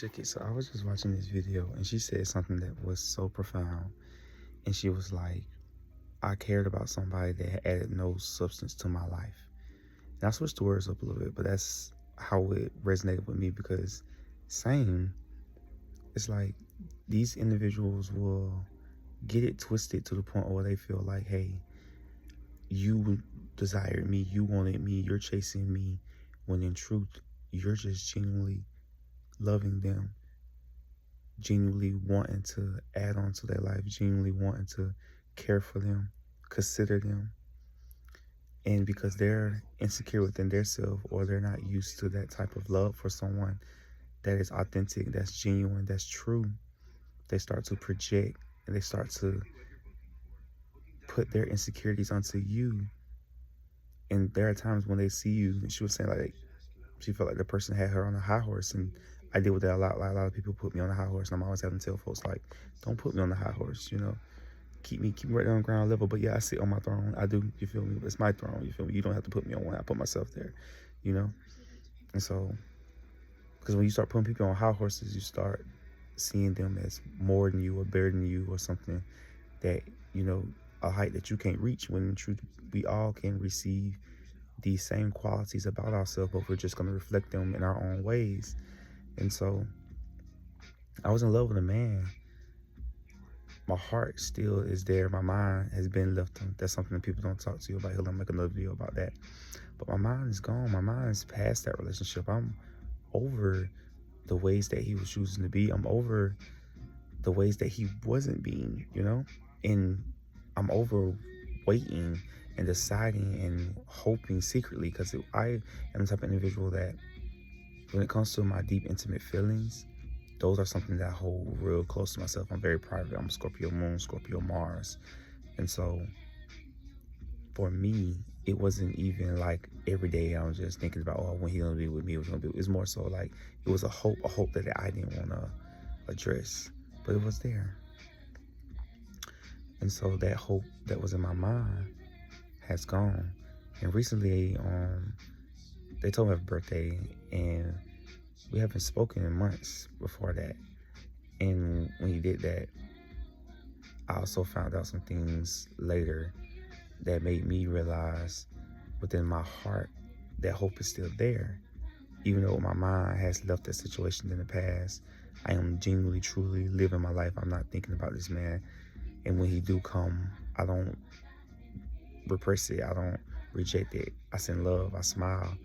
Check it. So I was just watching this video and she said something that was so profound. And she was like, I cared about somebody that had added no substance to my life. And I switched the words up a little bit, but that's how it resonated with me because same, it's like these individuals will get it twisted to the point where they feel like, hey, you desired me, you wanted me, you're chasing me, when in truth, you're just genuinely loving them, genuinely wanting to add on to their life, genuinely wanting to care for them, consider them. And because they're insecure within their self, or they're not used to that type of love for someone that is authentic, that's genuine, that's true, they start to project and they start to put their insecurities onto you. And there are times when they see you, and she was saying like she felt like the person had her on a high horse, and I deal with that a lot. Like a lot of people put me on a high horse, and I'm always having to tell folks like, don't put me on the high horse, keep me right there on ground level. But yeah, I sit on my throne. I do, you feel me? It's my throne, you feel me? You don't have to put me on one. I put myself there, you know? And so, because when you start putting people on high horses, you start seeing them as more than you or better than you or something that, a height that you can't reach, when in truth, we all can receive these same qualities about ourselves, but we're just going to reflect them in our own ways. And so I was in love with a man. My heart still is there. My mind has been left on. That's something that people don't talk to you about. He'll make another video about that. But my mind is gone. My mind is past that relationship. I'm over the ways that he was choosing to be. I'm over the ways that he wasn't being, And I'm over waiting and deciding and hoping secretly, because I am the type of individual that when it comes to my deep, intimate feelings, those are something that I hold real close to myself. I'm very private. I'm a Scorpio moon, Scorpio Mars. And so for me, it wasn't even like every day I was just thinking about, oh, when he gonna be with me, it's more so like it was a hope that I didn't want to address, but it was there. And so that hope that was in my mind has gone. And recently, they told me I have a birthday, and we haven't spoken in months before that. And when he did that, I also found out some things later that made me realize within my heart that hope is still there. Even though my mind has left that situation in the past, I am genuinely, truly living my life. I'm not thinking about this man. And when he do come, I don't repress it. I don't reject it. I send love. I smile.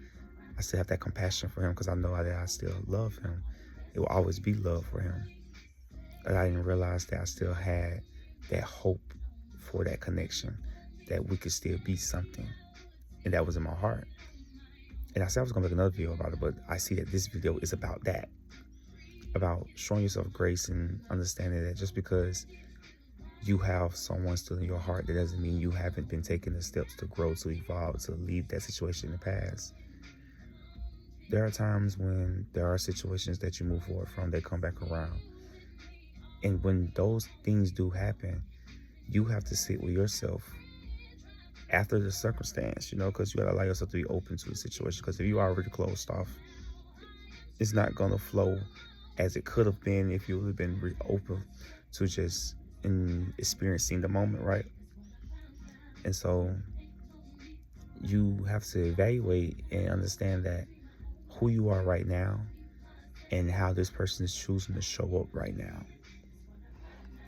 I still have that compassion for him because I know that I still love him. It will always be love for him. But I didn't realize that I still had that hope for that connection, that we could still be something. And that was in my heart. And I said I was gonna make another video about it, but I see that this video is about that. About showing yourself grace and understanding that just because you have someone still in your heart, that doesn't mean you haven't been taking the steps to grow, to evolve, to leave that situation in the past. There are times when there are situations that you move forward from, they come back around. And when those things do happen, you have to sit with yourself after the circumstance, because you gotta allow yourself to be open to the situation. Because if you are already closed off, it's not gonna flow as it could have been if you would have been open to just experiencing the moment, right? And so you have to evaluate and understand that who you are right now and how this person is choosing to show up right now.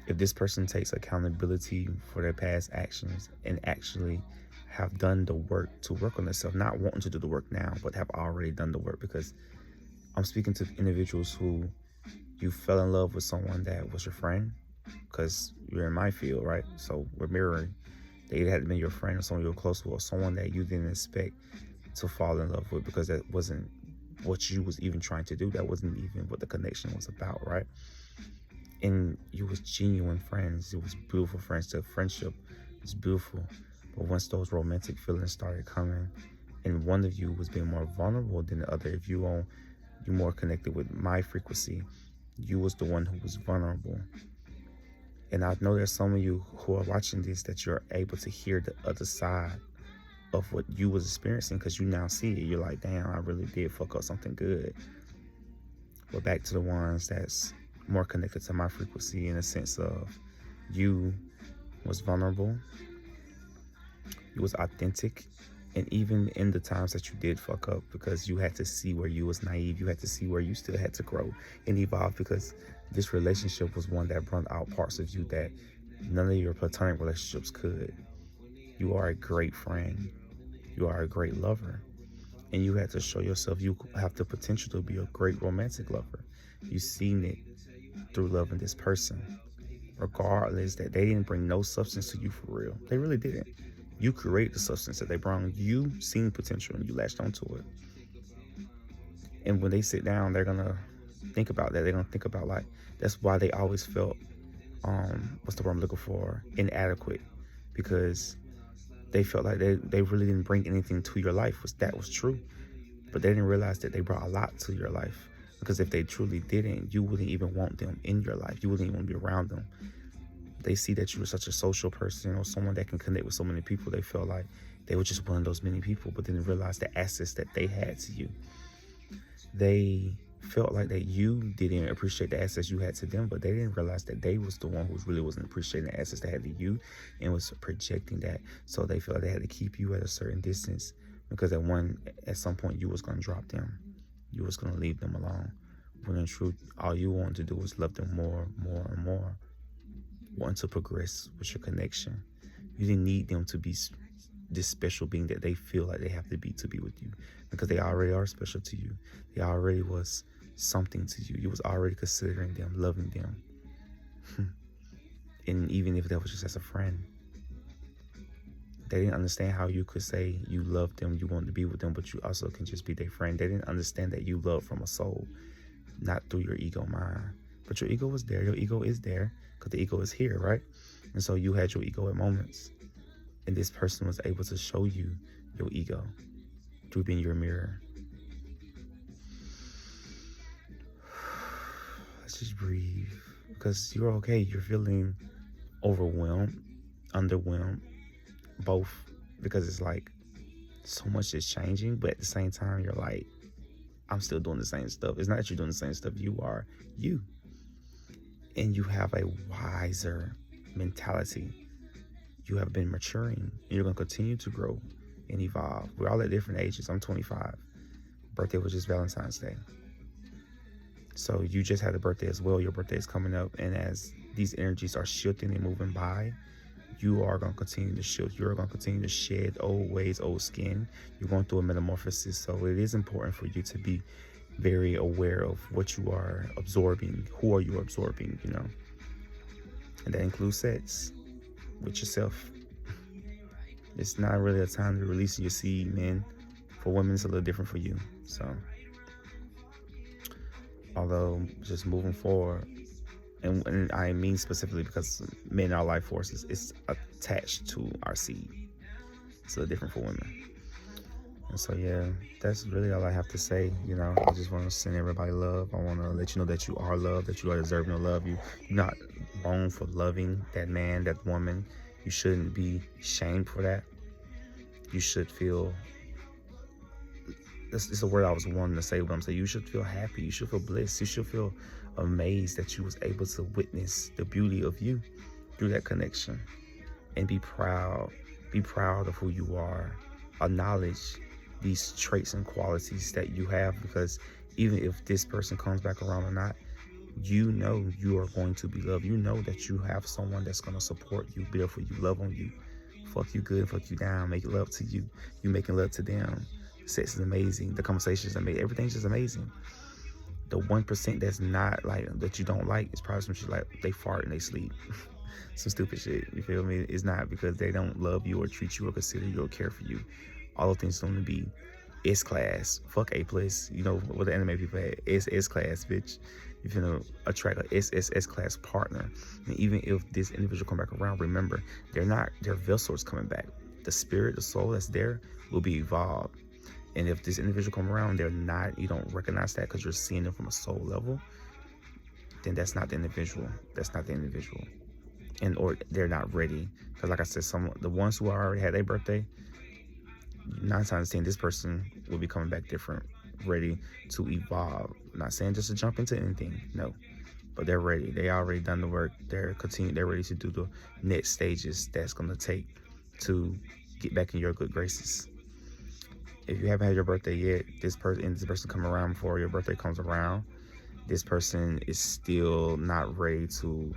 If this person takes accountability for their past actions and actually have done the work to work on themselves, not wanting to do the work now, but have already done the work. Because I'm speaking to individuals who you fell in love with someone that was your friend, because you're in my field, right? So we're mirroring. They either had to be your friend or someone you were close with, or someone that you didn't expect to fall in love with, because that wasn't what you was even trying to do. That wasn't even what the connection was about, right? And you was genuine friends. It was beautiful friends. The friendship was beautiful. But once those romantic feelings started coming, and one of you was being more vulnerable than the other, if you're more connected with my frequency, you was the one who was vulnerable. And I know there's some of you who are watching this that you're able to hear the other side of what you was experiencing, because you now see it. You're like, damn, I really did fuck up something good. but back to the ones that's more connected to my frequency, in a sense of you was vulnerable, you was authentic, and even in the times that you did fuck up, because you had to see where you was naive, you had to see where you still had to grow and evolve, because this relationship was one that brought out parts of you that none of your platonic relationships could. You are a great friend, you are a great lover, and you had to show yourself you have the potential to be a great romantic lover. You seen it through loving this person, regardless that they didn't bring no substance to you for real. They really didn't. You created the substance that they brought. You seen potential and you latched onto it. And when they sit down, they're gonna think about that. They're gonna think about, like, that's why they always felt what's the word I'm looking for? Inadequate. Because they felt like they really didn't bring anything to your life. That was true. But they didn't realize that they brought a lot to your life. Because if they truly didn't, you wouldn't even want them in your life. You wouldn't even be around them. They see that you were such a social person, or someone that can connect with so many people. They feel like they were just one of those many people, but didn't realize the access that they had to you. They felt like that you didn't appreciate the access you had to them, but they didn't realize that they was the one who really wasn't appreciating the access they had to you and was projecting that. So they felt like they had to keep you at a certain distance, because at some point you was going to drop them. You was going to leave them alone. When in truth, all you wanted to do was love them more, and more. Wanting to progress with your connection. You didn't need them to be this special being that they feel like they have to be with you, because they already are special to you. They already was something to you. You was already considering them, loving them. And even if that was just as a friend, they didn't understand how you could say you loved them, you wanted to be with them, but you also can just be their friend. They didn't understand that you love from a soul, not through your ego mind. But your ego was there. Your ego is there because the ego is here, right? And so you had your ego at moments. And this person was able to show you your ego through being your mirror. Let's just breathe, because you're okay. You're feeling overwhelmed, underwhelmed, both, because it's like so much is changing, but at the same time, you're like, I'm still doing the same stuff. It's not that you're doing the same stuff. You are you. And you have a wiser mentality. You have been maturing, and you're going to continue to grow and evolve. We're all at different ages. I'm 25. Birthday was just Valentine's Day. So you just had a birthday as well. Your birthday is coming up. And as these energies are shifting and moving by, you are going to continue to shift. You're going to continue to shed old ways, old skin. You're going through a metamorphosis. So it is important for you to be very aware of what you are absorbing. Who are you absorbing, And that includes sex with yourself. It's not really a time to release your seed, man. For women, it's a little different for you. So, although just moving forward, and I mean specifically because men are life forces, it's attached to our seed. It's a little different for women. And so, yeah, that's really all I have to say. I just want to send everybody love. I want to let you know that you are loved, that you are deserving of love. You're not wrong for loving that man, that woman. You shouldn't be shamed for that. You should feel, this is a word I was wanting to say, but I'm saying you should feel happy. You should feel blessed. You should feel amazed that you was able to witness the beauty of you through that connection. And be proud. Be proud of who you are. Acknowledge these traits and qualities that you have, because even if this person comes back around or not, you know you are going to be loved. You know that you have someone that's going to support you, be there for you, love on you, fuck you good, fuck you down, make love to you, you making love to them. Sex is amazing. The conversations are amazing. Everything's just amazing. The 1% that's not like, that you don't like, is probably some shit like they fart and they sleep. Some stupid shit, you feel me? It's not because they don't love you or treat you or consider you or care for you. All of things going to be S-class. Fuck A+. You know what the anime people had? S-class, bitch. You're going to attract a SSS class partner. And even if this individual come back around, remember, their vessel is coming back. The spirit, the soul that's there will be evolved. And if this individual come around, you don't recognize that because you're seeing them from a soul level, then that's not the individual. That's not the individual. Or they're not ready. Because like I said, the ones who already had their birthday, 9 times 10, this person will be coming back different. ready to evolve. I'm not saying just to jump into anything, no, but they're ready. They already done the work. They're ready to do the next stages that's gonna take to get back in your good graces. If you haven't had your birthday yet, this person come around before your birthday comes around. This person is still not ready to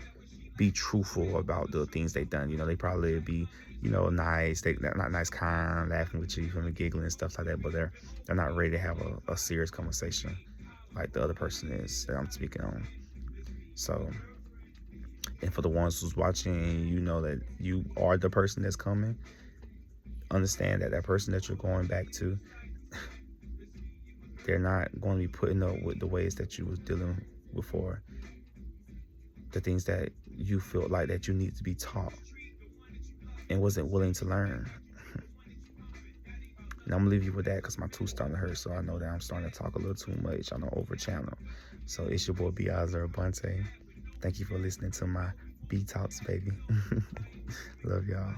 be truthful about the things they've done. They probably be, nice. They're not nice, kind, laughing with you, from giggling and stuff like that. But they're not ready to have a serious conversation like the other person is that I'm speaking on. So, and for the ones who's watching, you know that you are the person that's coming. Understand that person that you're going back to, they're not going to be putting up with the ways that you was dealing with before. The things that you feel like that you need to be taught and wasn't willing to learn. And I'm gonna leave you with that because my tooth's starting to hurt, so I know that I'm starting to talk a little too much on the over channel. So it's your boy Biazza Bunte. Thank you for listening to my B Talks, baby. Love y'all.